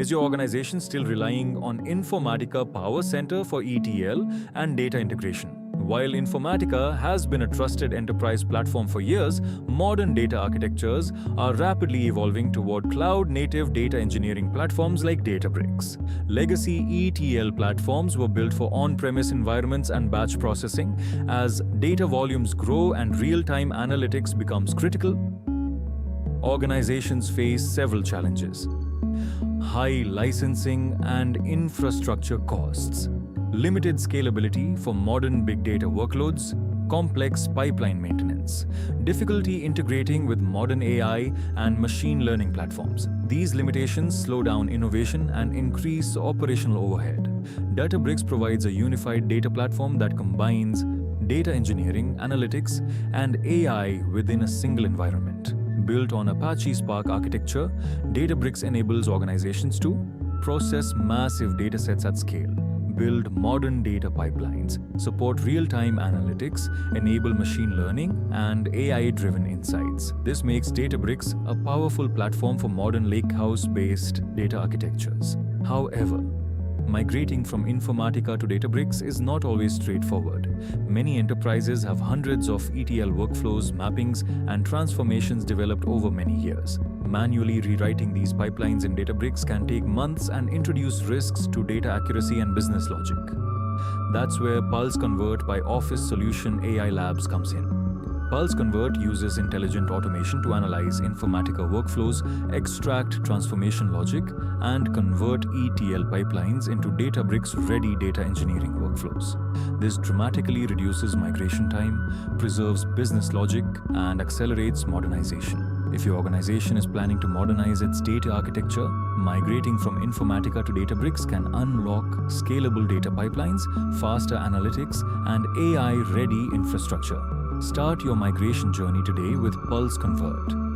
Is your organization still relying on Informatica PowerCenter for ETL and data integration? While Informatica has been a trusted enterprise platform for years, modern data architectures are rapidly evolving toward cloud-native data engineering platforms like Databricks. Legacy ETL platforms were built for on-premise environments and batch processing. As data volumes grow and real-time analytics becomes critical, organizations face several challenges: high licensing and infrastructure costs, limited scalability for modern big data workloads, complex pipeline maintenance, difficulty integrating with modern AI and machine learning platforms. These limitations slow down innovation and increase operational overhead. Databricks provides a unified data platform that combines data engineering, analytics, and AI within a single environment. Built on Apache Spark architecture, Databricks enables organizations to process massive datasets at scale, build modern data pipelines, support real-time analytics, enable machine learning, and AI-driven insights. This makes Databricks a powerful platform for modern Lakehouse-based data architectures. However, migrating from Informatica to Databricks is not always straightforward. Many enterprises have hundreds of ETL workflows, mappings, and transformations developed over many years. Manually rewriting these pipelines in Databricks can take months and introduce risks to data accuracy and business logic. That's where Pulse Convert by Office Solution AI Labs comes in. Pulse Convert uses intelligent automation to analyze Informatica workflows, extract transformation logic, and convert ETL pipelines into Databricks-ready data engineering workflows. This dramatically reduces migration time, preserves business logic, and accelerates modernization. If your organization is planning to modernize its data architecture, migrating from Informatica to Databricks can unlock scalable data pipelines, faster analytics, and AI-ready infrastructure. Start your migration journey today with Pulse Convert.